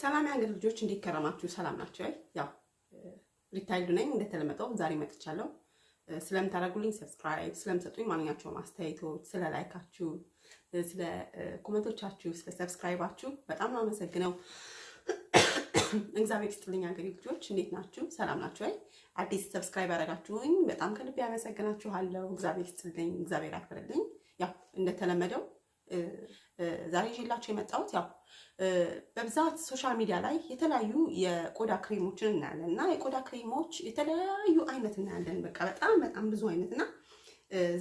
ሰላም የሀገር ልጆች እንዴት ከረማችሁ? ሰላም ናችሁ? ያው ሪታይልድ ነኝ እንደተለመደው ዛሬ መጥቻለሁ። ስለምታደርጉልኝ ሰብስክራይብ፣ ስለምሰጡኝ ማንኛቸውም አስተያየቶች፣ ስለ ላይካችሁ፣ ስለ ኮሜንቶቻችሁ፣ ስለ ሰብስክራይባችሁ በጣም ነው አመሰግነው። እግዚአብሔር ይስጥልኝ። ሀገር ልጆች እንዴት ናችሁ? ሰላም ናችሁ? አዲስ ሰብስክራይብ ያደረጋችሁኝ በጣም ከልቤ ያመሰግናችኋለሁ። እግዚአብሔር ይስጥልኝ፣ እግዚአብሔር ያክብርልኝ። ያው እንደተለመደው ዛሬ ይዤላችሁ የመጣሁት ያው በብዛት ሶሻል ሚዲያ ላይ የተለያዩ የቆዳ ክሬሞችን እናያለን እና የቆዳ ክሬሞች የተለያዩ አይነት እናያለን። በቃ በጣም ብዙ አይነት እና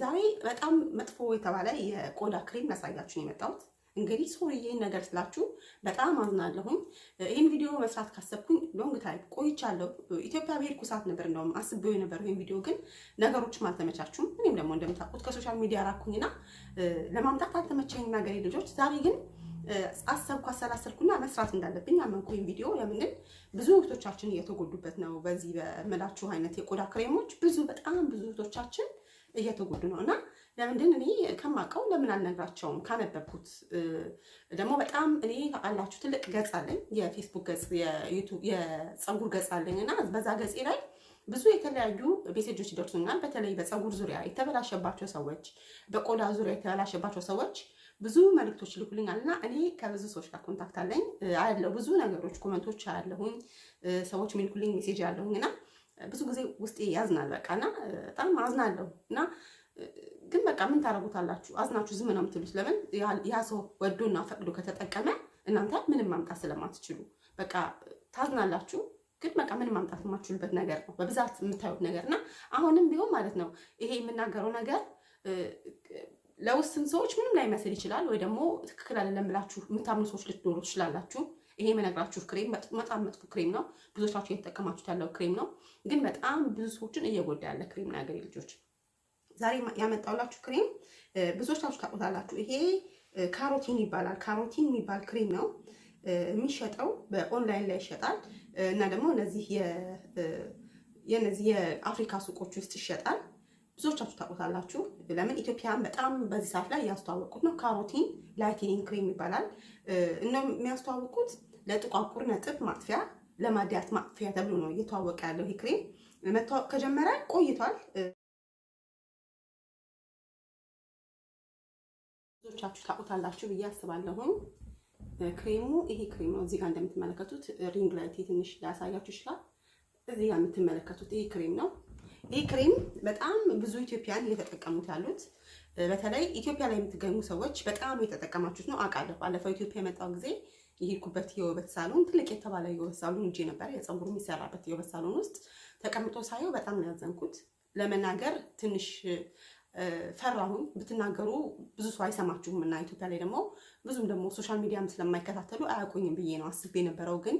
ዛሬ በጣም መጥፎ የተባለ የቆዳ ክሬም ላሳያችሁ የመጣሁት። እንግዲህ ሶሪ ይህን ነገር ስላችሁ በጣም አዝናለሁኝ። ይህን ቪዲዮ መስራት ካሰብኩኝ ሎንግ ታይም ቆይቻለሁ። ኢትዮጵያ በሄድኩ ሰዓት ነበር እንደውም አስቤው የነበረው ይህን ቪዲዮ፣ ግን ነገሮችም አልተመቻቹም። እኔም ደግሞ እንደምታውቁት ከሶሻል ሚዲያ ራኩኝና ለማምጣት አልተመቸኝም ሀገሬ ልጆች። ዛሬ ግን አሰብኩ አሰላሰልኩና መስራት እንዳለብኝ አመንኩኝ ቪዲዮ። ለምን ብዙ እህቶቻችን እየተጎዱበት ነው። በዚህ በምላችሁ አይነት የቆዳ ክሬሞች በጣም ብዙ እህቶቻችን እየተጎዱ ነው እና ለምንድን እኔ ከማውቀው ለምን አልነግራቸውም? ካነበብኩት ደግሞ በጣም እኔ ታውቃላችሁ ትልቅ ገጽ አለኝ፣ የፌስቡክ ገጽ፣ የዩቲዩብ የፀጉር ገጽ አለኝ እና በዛ ገጽ ላይ ብዙ የተለያዩ ሜሴጆች ይደርሱኛል። በተለይ በፀጉር ዙሪያ የተበላሸባቸው ሰዎች፣ በቆዳ ዙሪያ የተበላሸባቸው ሰዎች ብዙ መልእክቶች ይልኩልኛል እና እኔ ከብዙ ሰዎች ጋር ኮንታክት አለኝ አያለሁ። ብዙ ነገሮች ኮመንቶች አያለሁኝ፣ ሰዎች የሚልኩልኝ ሜሴጅ አያለሁኝ እና ብዙ ጊዜ ውስጤ ያዝናል። በቃ እና በጣም አዝናለሁ እና ግን በቃ ምን ታረጉታላችሁ? አዝናችሁ ዝም ነው የምትሉት። ለምን ያ ሰው ወዶና ፈቅዶ ከተጠቀመ እናንተ ምንም ማምጣት ስለማትችሉ በቃ ታዝናላችሁ። ግን በቃ ምንም ማምጣት የማትችሉበት ነገር ነው በብዛት የምታዩት ነገር እና አሁንም ቢሆን ማለት ነው ይሄ የምናገረው ነገር ለውስን ሰዎች ምንም ላይመስል ይችላል፣ ወይ ደግሞ ትክክል አይደለም ብላችሁ የምታምኑ ሰዎች ልትኖሩ ትችላላችሁ። ይሄ የምነግራችሁ ክሬም በጣም መጥፎ ክሬም ነው። ብዙዎቻችሁ እየተጠቀማችሁት ያለው ክሬም ነው፣ ግን በጣም ብዙ ሰዎችን እየጎዳ ያለ ክሬም ነው። ሀገሬ ልጆች ዛሬ ያመጣሁላችሁ ክሬም ብዙዎቻችሁ ታውቁታላችሁ። ይሄ ካሮቲን ይባላል። ካሮቲን የሚባል ክሬም ነው የሚሸጠው፣ በኦንላይን ላይ ይሸጣል እና ደግሞ እነዚህ የአፍሪካ ሱቆች ውስጥ ይሸጣል። ብዙዎቻችሁ ታውቁታላችሁ። ለምን ኢትዮጵያን በጣም በዚህ ሰዓት ላይ እያስተዋወቁት ነው። ካሮቲን ላይትኒንግ ክሬም ይባላል። እነው የሚያስተዋወቁት ለጥቋቁር ነጥብ ማጥፊያ፣ ለማዲያት ማጥፊያ ተብሎ ነው እየተዋወቀ ያለው። ይሄ ክሬም መተዋወቅ ከጀመረ ቆይቷል። ብዙዎቻችሁ ታውቁታላችሁ ብዬ አስባለሁ። ክሬሙ ይሄ ክሬም ነው። እዚህ ጋር እንደምትመለከቱት ሪንግ ላይት ትንሽ ሊያሳያችሁ ይችላል። እዚህ ጋር የምትመለከቱት ይሄ ክሬም ነው። ይህ ክሬም በጣም ብዙ ኢትዮጵያን እየተጠቀሙት ያሉት፣ በተለይ ኢትዮጵያ ላይ የምትገኙ ሰዎች በጣም የተጠቀማችሁት ነው አውቃለሁ። ባለፈው ኢትዮጵያ የመጣው ጊዜ የሄድኩበት የውበት ሳሎን ትልቅ የተባለ የውበት ሳሎን ሂጄ ነበር። የፀጉር የሚሰራበት የውበት ሳሎን ውስጥ ተቀምጦ ሳየው በጣም ነው ያዘንኩት። ለመናገር ትንሽ ፈራሁኝ። ብትናገሩ ብዙ ሰው አይሰማችሁም እና ኢትዮጵያ ላይ ደግሞ ብዙም ደግሞ ሶሻል ሚዲያም ስለማይከታተሉ አያውቁኝም ብዬ ነው አስቤ የነበረው፣ ግን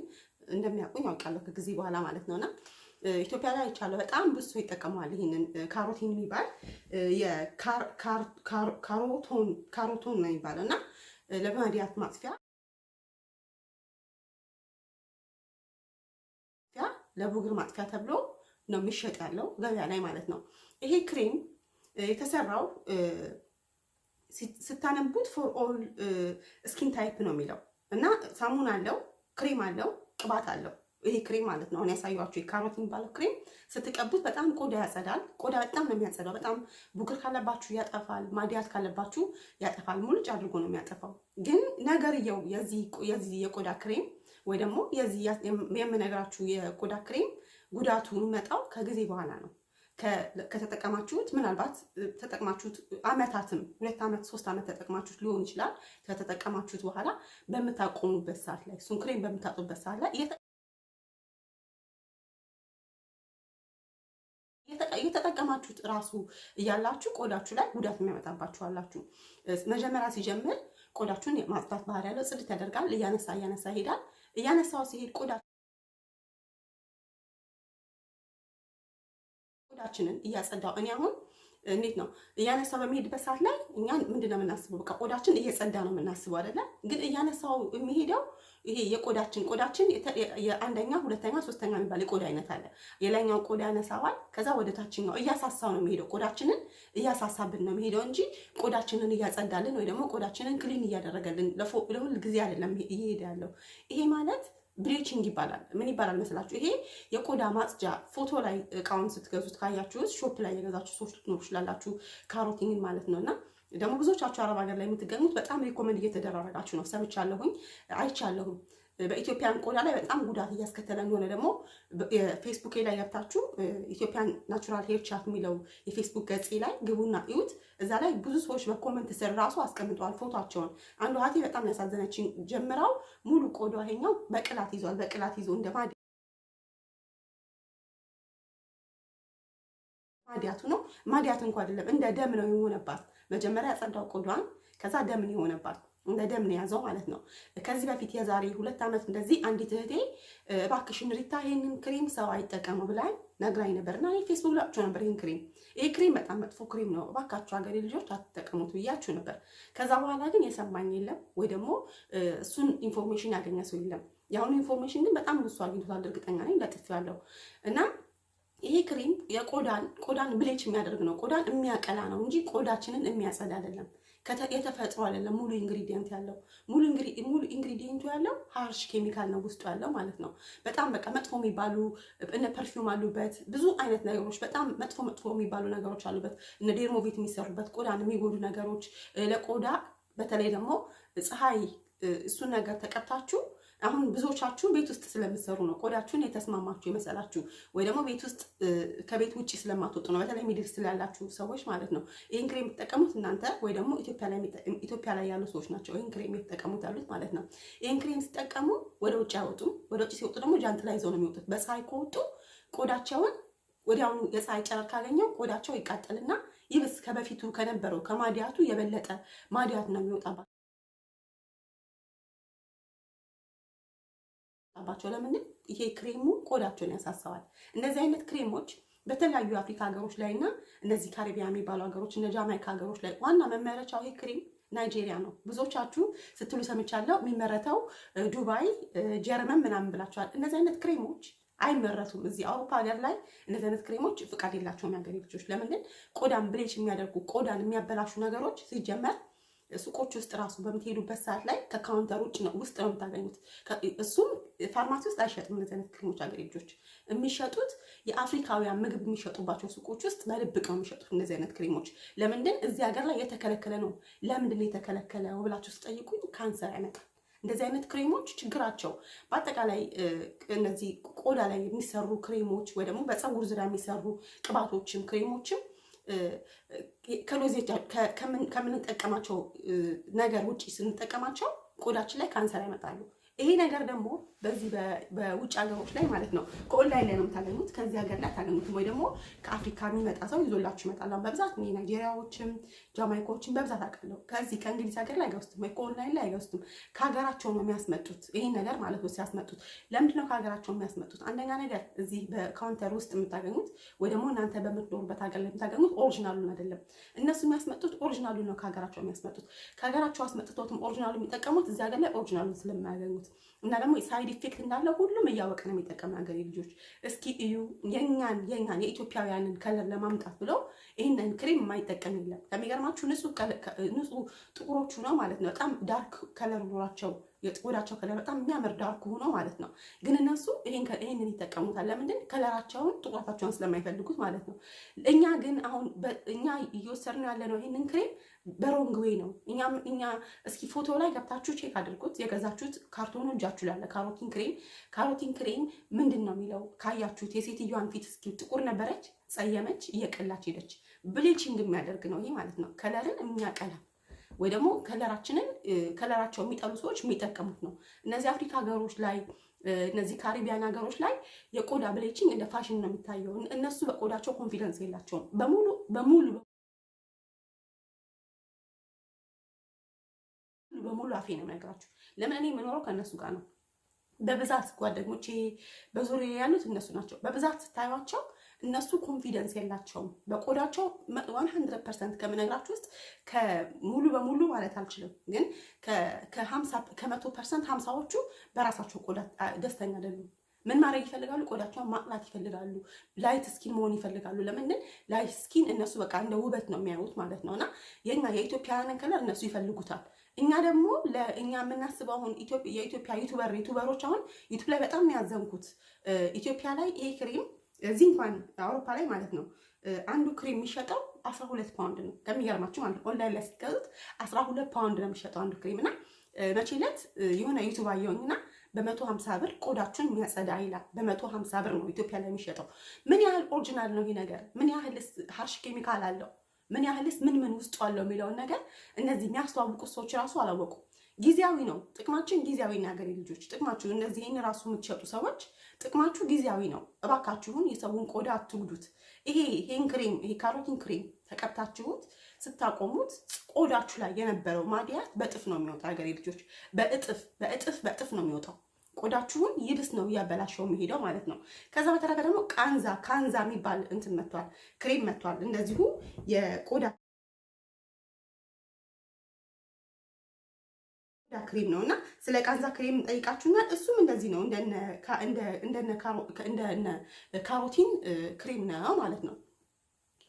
እንደሚያውቁኝ አውቃለሁ ከጊዜ በኋላ ማለት ነውና ኢትዮጵያ ላይ አይቻለሁ። በጣም ብዙ ሰው ይጠቀመዋል። ይሄንን ካሮቲን የሚባል ካሮቶን ነው የሚባለው እና ለማዲያት ማጥፊያ፣ ለቡግር ማጥፊያ ተብሎ ነው የሚሸጥ ያለው ገበያ ላይ ማለት ነው። ይሄ ክሬም የተሰራው ስታነቡት ፎር ኦል ስኪን ታይፕ ነው የሚለው እና ሳሙን አለው፣ ክሬም አለው፣ ቅባት አለው። ይሄ ክሬም ማለት ነው አሁን ያሳየኋችሁ የካሮቲን የሚባለው ክሬም ስትቀቡት በጣም ቆዳ ያጸዳል። ቆዳ በጣም ነው የሚያጸዳው። በጣም ቡግር ካለባችሁ ያጠፋል፣ ማዲያት ካለባችሁ ያጠፋል። ሙልጭ አድርጎ ነው የሚያጠፋው። ግን ነገርየው የዚህ የቆዳ ክሬም ወይ ደግሞ የዚህ የምነግራችሁ የቆዳ ክሬም ጉዳቱ የሚመጣው ከጊዜ በኋላ ነው። ከተጠቀማችሁት ምናልባት ተጠቅማችሁት አመታትም 2 ዓመት 3 ዓመት ተጠቅማችሁት ሊሆን ይችላል። ከተጠቀማችሁት በኋላ በምታቆሙበት ሰዓት ላይ እሱን ክሬም በምታጡበት ሰዓት ላይ እየተጠቀማችሁት ራሱ እያላችሁ ቆዳችሁ ላይ ጉዳት የሚያመጣባችሁ አላችሁ። መጀመሪያ ሲጀምር ቆዳችሁን ማጽዳት ባህሪ ያለው ጽድት ያደርጋል። እያነሳ ይሄዳል። እያነሳው ሲሄድ ቆዳችንን እያጸዳው እኔ አሁን እንዴት ነው እያነሳው በሚሄድበት ሰዓት ላይ እኛ ምንድነው የምናስበው? በቃ ቆዳችን እየጸዳ ነው የምናስበው አይደለ? ግን እያነሳው የሚሄደው ይሄ ቆዳችን የአንደኛ ሁለተኛ ሶስተኛ የሚባል የቆዳ አይነት አለ። የላይኛው ቆዳ ያነሳዋል፣ ከዛ ወደ ታችኛው እያሳሳው ነው የሚሄደው። ቆዳችንን እያሳሳብን ነው የሚሄደው እንጂ ቆዳችንን እያጸዳልን ወይ ደግሞ ቆዳችንን ክሊን እያደረገልን ለሁል ጊዜ አይደለም እየሄደ ያለው። ይሄ ማለት ብሊቺንግ ይባላል። ምን ይባላል መስላችሁ? ይሄ የቆዳ ማጽጃ ፎቶ ላይ እቃውን ስትገዙት ካያችሁት ሾፕ ላይ የገዛችሁ ሰዎች ልትኖሩ ትችላላችሁ። ካሮቲንን ማለት ነውና ደግሞ ብዙዎቻችሁ አረብ ሀገር ላይ የምትገኙት በጣም ሪኮመንድ እየተደረጋችሁ ነው፣ ሰምቻለሁኝ፣ አይቻለሁም። በኢትዮጵያን ቆዳ ላይ በጣም ጉዳት እያስከተለ እንደሆነ ደግሞ ፌስቡክ ላይ ገብታችሁ ኢትዮጵያን ናቹራል ሄር ቻት የሚለው የፌስቡክ ገጽ ላይ ግቡና እዩት። እዛ ላይ ብዙ ሰዎች በኮመንት ስር ራሱ አስቀምጠዋል ፎቶቸውን። አንዱ እህቴ በጣም ያሳዘነችኝ ጀምራው ሙሉ ቆዳ ይሄኛው በቅላት ይዟል። በቅላት ይዞ እንደ ማዲያቱ ነው። ማዲያት እንኳን አይደለም እንደ ደም ነው የሆነባት። መጀመሪያ ያጸዳው ቆዳዋን፣ ከዛ ደም ነው የሆነባት። እንደ ደም ነው ያዘው ማለት ነው። ከዚህ በፊት የዛሬ 2 ዓመት እንደዚህ አንዲት እህቴ እባክሽን ሪታ ይሄንን ክሬም ሰው አይጠቀሙ ብላኝ ነግራኝ ነበርና እኔ ፌስቡክ ላችሁ ነበር ይሄ ክሬም በጣም መጥፎ ክሬም ነው፣ እባካችሁ ሀገሬ ልጆች አትጠቀሙት ብያችሁ ነበር። ከዛ በኋላ ግን የሰማኝ የለም ወይ ደግሞ እሱን ኢንፎርሜሽን ያገኘ ሰው የለም። የአሁኑ ኢንፎርሜሽን ግን በጣም ብዙ አግኝቶታል፣ እርግጠኛ ነኝ፣ ለጥፌዋለሁ። እና ይሄ ክሬም ቆዳን ብሌች የሚያደርግ ነው፣ ቆዳን የሚያቀላ ነው እንጂ ቆዳችንን የሚያጸዳ አይደለም። የተፈጥሮ አይደለም። ሙሉ ኢንግሪዲየንት ያለው ሙሉ ኢንግሪዲየንቱ ያለው ሃርሽ ኬሚካል ነው ውስጡ ያለው ማለት ነው። በጣም በቃ መጥፎ የሚባሉ እነ ፐርፊውም አሉበት፣ ብዙ አይነት ነገሮች፣ በጣም መጥፎ የሚባሉ ነገሮች አሉበት። እነ ዴርሞቬት የሚሰሩበት ቆዳን የሚጎዱ ነገሮች ለቆዳ በተለይ ደግሞ ፀሐይ እሱን ነገር ተቀብታችሁ አሁን ብዙዎቻችሁ ቤት ውስጥ ስለምትሰሩ ነው ቆዳችሁን የተስማማችሁ የመሰላችሁ፣ ወይ ደግሞ ቤት ውስጥ ከቤት ውጪ ስለማትወጡ ነው። በተለይ ሚድል ስላላችሁ ሰዎች ማለት ነው። ይሄን ክሬም የተጠቀሙት እናንተ ወይ ደግሞ ኢትዮጵያ ላይ ያሉ ሰዎች ናቸው ይሄን ክሬም የተጠቀሙት ያሉት ማለት ነው። ይሄን ክሬም ሲጠቀሙ ወደ ውጭ አይወጡም። ወደ ውጭ ሲወጡ ደግሞ ጃንጥላ ይዘው ነው የሚወጡት። በፀሐይ ከወጡ ቆዳቸውን ወዲያውኑ የፀሐይ ጨረር ካገኘው ቆዳቸው ይቃጠልና ይብስ ከበፊቱ ከነበረው ከማዲያቱ የበለጠ ማዲያት ነው የሚወጣባቸው። ለምን? ይሄ ክሬሙ ቆዳቸውን ያሳሳዋል። እነዚህ አይነት ክሬሞች በተለያዩ የአፍሪካ ሀገሮች ላይ እና እነዚህ ካሪቢያ የሚባሉ ሀገሮች እነ ጃማይካ ሀገሮች ላይ ዋና መመረቻው ይሄ ክሬም ናይጄሪያ ነው። ብዙዎቻችሁ ስትሉ ሰምቻለሁ። የሚመረተው ዱባይ፣ ጀርመን ምናምን ብላችኋል። እነዚህ አይነት ክሬሞች አይመረቱም። እዚህ አውሮፓ ሀገር ላይ እነዚህ አይነት ክሬሞች ፍቃድ የላቸውም የሀገሬ ልጆች። ለምን? ቆዳን ብሌች የሚያደርጉ ቆዳን የሚያበላሹ ነገሮች ሲጀመር ሱቆች ውስጥ ራሱ በምትሄዱበት ሰዓት ላይ ከካውንተር ውጭ ነው ውስጥ ነው የምታገኙት። እሱም ፋርማሲ ውስጥ አይሸጥም። እነዚህ አይነት ክሬሞች ሀገሬ ልጆች የሚሸጡት የአፍሪካውያን ምግብ የሚሸጡባቸው ሱቆች ውስጥ በድብቅ ነው የሚሸጡት እነዚህ አይነት ክሬሞች። ለምንድን? እዚህ ሀገር ላይ የተከለከለ ነው። ለምንድን ነው የተከለከለው ብላችሁ ስጠይቁኝ ካንሰር ያመጣል። እንደዚህ አይነት ክሬሞች ችግራቸው በአጠቃላይ እነዚህ ቆዳ ላይ የሚሰሩ ክሬሞች ወይ ደግሞ በፀጉር ዙሪያ የሚሰሩ ቅባቶችም ክሬሞችም ከምንጠቀማቸው ነገር ውጪ ስንጠቀማቸው ቆዳችን ላይ ካንሰር ያመጣሉ። ይሄ ነገር ደግሞ በዚህ በውጭ ሀገሮች ላይ ማለት ነው ከኦንላይን ላይ ነው የምታገኙት። ከዚህ ሀገር ላይ ታገኙት ወይ ደግሞ ከአፍሪካ የሚመጣ ሰው ይዞላችሁ ይመጣል። በብዛት ናይጄሪያዎችም ጃማይካዎችም በብዛት አውቃለሁ። ከዚህ ከእንግሊዝ ሀገር ላይ አይገዙትም ወይ ከኦንላይን ላይ አይገዙትም። ከሀገራቸው ነው የሚያስመጡት ይሄን ነገር ማለት ነው። ሲያስመጡት ለምንድን ነው ከሀገራቸው የሚያስመጡት? አንደኛ ነገር እዚህ በካውንተር ውስጥ የምታገኙት ወይ ደግሞ እናንተ በምትኖሩበት ሀገር ላይ የምታገኙት ኦሪጂናሉን አይደለም። እነሱ የሚያስመጡት ኦሪጂናሉን ነው ከሀገራቸው የሚያስመጡት። ከሀገራቸው አስመጥቶትም ኦሪጂናሉ የሚጠቀሙት እዚህ ሀገር ላይ ኦሪጂናሉን ስለማያገኙት እና ደግሞ ሳይድ ኢፌክት እንዳለው ሁሉም እያወቀ ነው የሚጠቀም ሀገሬ ልጆች። እስኪ እዩ የኛን የኢትዮጵያውያንን ከለር ለማምጣት ብለው ይህንን ክሬም የማይጠቀም የለም። ከሚገርማችሁ ንጹህ ጥቁሮቹ ነው ማለት ነው። በጣም ዳርክ ከለር ኖራቸው የቆዳቸው ከለር በጣም የሚያምር ዳርክ ሆኖ ማለት ነው። ግን እነሱ ይሄንን ይጠቀሙታል። ለምንድን? ከለራቸውን ጥቁረታቸውን ስለማይፈልጉት ማለት ነው። እኛ ግን አሁን እኛ እየወሰድነው ያለ ነው ይሄንን ክሬም በሮንግ ዌይ ነው። እኛ እስኪ ፎቶ ላይ ገብታችሁ ቼክ አድርጉት። የገዛችሁት ካርቶኑ እጃችሁ ላይ ያለ ካሮቲን ክሬም ምንድን ነው የሚለው ካያችሁት፣ የሴትዮዋን ፊት እስኪ ጥቁር ነበረች፣ ጸየመች፣ እየቀላች ሄደች። ብሊቺንግ የሚያደርግ ነው ይሄ ማለት ነው። ከለርን የሚያቀላ ወይ ደግሞ ከለራቸው የሚጠሉ ሰዎች የሚጠቀሙት ነው። እነዚህ አፍሪካ ሀገሮች ላይ እነዚህ ካሪቢያን ሀገሮች ላይ የቆዳ ብሌቺንግ እንደ ፋሽን ነው የሚታየው። እነሱ በቆዳቸው ኮንፊደንስ የላቸውም። በሙሉ አፌ ነው የምነግራችሁ። ለምን? እኔ የምኖረው ከእነሱ ጋር ነው። በብዛት ጓደኞቼ በዙሪያ ያሉት እነሱ ናቸው። በብዛት ስታዩቸው እነሱ ኮንፊደንስ የላቸውም በቆዳቸው 100% ከምነግራችሁ ውስጥ ሙሉ በሙሉ ማለት አልችልም፣ ግን ከ100% 50ዎቹ በራሳቸው ቆዳ ደስተኛ አይደሉም። ምን ማድረግ ይፈልጋሉ? ቆዳቸውን ማቅላት ይፈልጋሉ። ላይት ስኪን መሆን ይፈልጋሉ። ለምን? ላይት ስኪን እነሱ በቃ እንደ ውበት ነው የሚያዩት ማለት ነው። እና የኛ የኢትዮጵያውያንን ከለር እነሱ ይፈልጉታል። እኛ ደግሞ ለእኛ የምናስበው አሁን የኢትዮጵያ ዩቱበሮች አሁን ዩቱብ ላይ በጣም ያዘንኩት ኢትዮጵያ ላይ ይሄ ክሬም እዚህ እንኳን አውሮፓ ላይ ማለት ነው አንዱ ክሬም የሚሸጠው 12 ፓውንድ ነው። ከሚገርማችሁ ማለት ነው ኦንላይን ላይ ስትገዙት 12 ፓውንድ ነው የሚሸጠው አንዱ ክሬም። እና መቼ ዕለት የሆነ ዩቱብ አየሁኝና በ150 ብር ቆዳችሁን የሚያጸዳ ይላል። በ150 ብር ነው ኢትዮጵያ ላይ የሚሸጠው። ምን ያህል ኦሪጂናል ነው ይሄ ነገር? ምን ያህልስ ሃርሽ ኬሚካል አለው? ምን ያህልስ ምን ውስጡ አለው የሚለውን ነገር እነዚህ የሚያስተዋውቁት ሰዎች ራሱ አላወቁም። ጊዜያዊ ነው ጥቅማችን፣ ጊዜያዊ ነገር ልጆች ጥቅማችሁ እነዚህ ይሄን ራሱ የምትሸጡ ሰዎች ጥቅማችሁ ጊዜያዊ ነው። እባካችሁን የሰውን ቆዳ አትጉዱት። ይሄን ክሬም ይሄ ካሮቲን ክሬም ተቀብታችሁት ስታቆሙት ቆዳችሁ ላይ የነበረው ማዲያት በእጥፍ ነው የሚወጣው። ሀገሬ ልጆች በእጥፍ ነው የሚወጣው። ቆዳችሁን ይብስ ነው እያበላሸው የሚሄደው ማለት ነው። ከዛ በተረፈ ደግሞ ካንዛ የሚባል እንትን መጥቷል፣ ክሬም መጥቷል። እንደዚሁ የቆዳ ክሬም ነው እና ስለ ቃንዛ ክሬም ጠይቃችሁና እሱም እንደዚህ ነው እንደነ ካሮቲን ክሬም ነው ማለት ነው።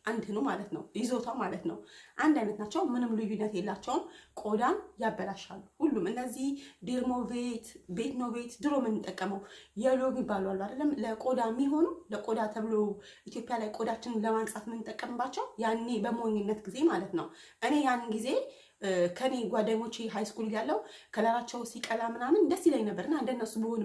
አንድ ነው ማለት ነው። ይዞታው ማለት ነው አንድ አይነት ናቸው። ምንም ልዩነት የላቸውም። ቆዳን ያበላሻሉ ሁሉም። እነዚህ ዴርሞቬት፣ ቤትኖቬት ድሮ የምንጠቀመው የሎ የሚባሉ አሉ አይደለም? ለቆዳ የሚሆኑ ለቆዳ ተብሎ ኢትዮጵያ ላይ ቆዳችንን ለማንጻት የምንጠቀምባቸው ያኔ በሞኝነት ጊዜ ማለት ነው። እኔ ያን ጊዜ ከኔ ጓደኞቼ ሃይ ስኩል ያለው ከለራቸው ሲቀላ ምናምን ደስ ይለኝ ነበርና እንደነሱ ብሆን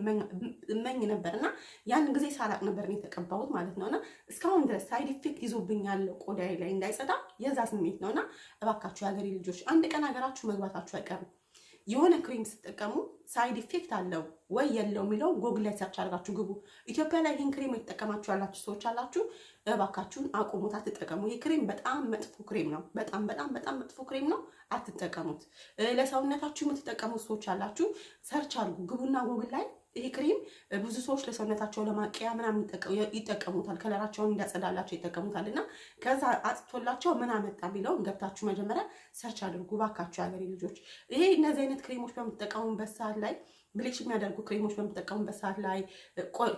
እመኝ ነበርና ያን ጊዜ ሳላቅ ነበር ነው የተቀባሁት ማለት ነውና እስካሁን ድረስ ሳይድ ኢፌክት ይዞብኛል ቆዳዬ ላይ እንዳይጸዳ የዛ ስሜት ነውና እባካችሁ የሀገሬ ልጆች አንድ ቀን ሀገራችሁ መግባታችሁ አይቀርም። የሆነ ክሬም ስትጠቀሙ ሳይድ ኢፌክት አለው ወይ የለው የሚለው ጎግል ላይ ሰርች አድርጋችሁ ግቡ። ኢትዮጵያ ላይ ይህን ክሬም የተጠቀማችሁ ያላችሁ ሰዎች አላችሁ፣ እባካችሁን አቁሙት፣ አትጠቀሙ። ይህ ክሬም በጣም መጥፎ ክሬም ነው። በጣም መጥፎ ክሬም ነው፣ አትጠቀሙት። ለሰውነታችሁ የምትጠቀሙት ሰዎች አላችሁ፣ ሰርች አድርጉ፣ ግቡና ጎግል ላይ ይሄ ክሬም ብዙ ሰዎች ለሰውነታቸው ለማቀያ ምናምን ይጠቀሙታል፣ ከለራቸውን እንዲያጸዳላቸው ይጠቀሙታል። እና ከዛ አጥቶላቸው ምን አመጣ የሚለውን ገብታችሁ መጀመሪያ ሰርች አድርጉ ባካችሁ ሀገሬ ልጆች። ይሄ እነዚህ አይነት ክሬሞች በምትጠቀሙበት ሰዓት ላይ ብሌች የሚያደርጉ ክሬሞች በምትጠቀሙበት ሰዓት ላይ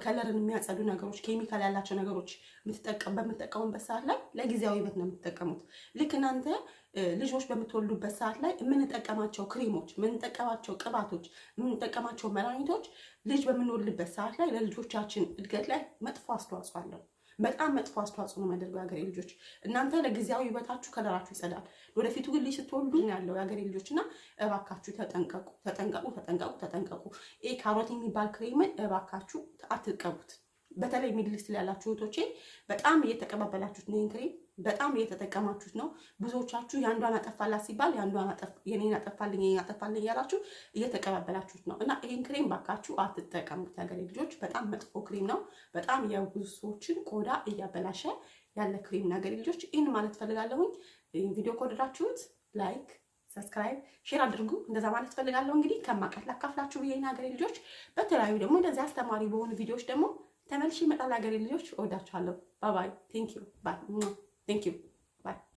ከለርን የሚያጸዱ ነገሮች፣ ኬሚካል ያላቸው ነገሮች በምትጠቀሙበት ሰዓት ላይ ለጊዜያዊ ውበት ነው የምትጠቀሙት። ልክ እናንተ ልጆች በምትወልዱበት ሰዓት ላይ የምንጠቀማቸው ክሬሞች፣ የምንጠቀማቸው ቅባቶች፣ የምንጠቀማቸው መድኃኒቶች ልጅ በምንወልድበት ሰዓት ላይ ለልጆቻችን እድገት ላይ መጥፎ አስተዋጽኦ አለው። በጣም መጥፎ አስተዋጽኦ ነው የሚያደርገው የሀገሬ ልጆች። እናንተ ለጊዜያዊ ውበታችሁ ከለራችሁ ይጸዳል፣ ወደፊቱ ግን ልጅ ስትወልዱ ያለው የሀገሬ ልጆች እና እባካችሁ ተጠንቀቁ። ይሄ ካሮቲን የሚባል ክሬምን እባካችሁ አትቀቡት። በተለይ ሚድል ኢስት ላይ ያላችሁ እህቶቼ በጣም እየተቀባበላችሁት ነው። ይሄን ክሬም በጣም እየተጠቀማችሁት ነው። ብዙዎቻችሁ የአንዷን አጠፋላት ሲባል የኔን አጠፋልኝ እያላችሁ እየተቀባበላችሁት ነው እና ይሄን ክሬም ባካችሁ አትጠቀሙት ሀገሬ ልጆች። በጣም መጥፎ ክሬም ነው። በጣም የብዙ ሰዎችን ቆዳ እያበላሸ ያለ ክሬም ነው ሀገሬ ልጆች። ይህን ማለት ፈልጋለሁኝ። ይህን ቪዲዮ ከወደዳችሁት ላይክ፣ ሰብስክራይብ፣ ሼር አድርጉ። እንደዛ ማለት ፈልጋለሁ። እንግዲህ ከማቀት ላካፍላችሁ ብዬ ሀገሬ ልጆች። በተለያዩ ደግሞ እንደዚህ አስተማሪ በሆኑ ቪዲዮዎች ደግሞ ተመልሼ እመጣለሁ ሀገሬ ልጆች። እወዳችኋለሁ። ባይ ባይ። ቴንክ ዩ ባይ ቴንክ ዩ።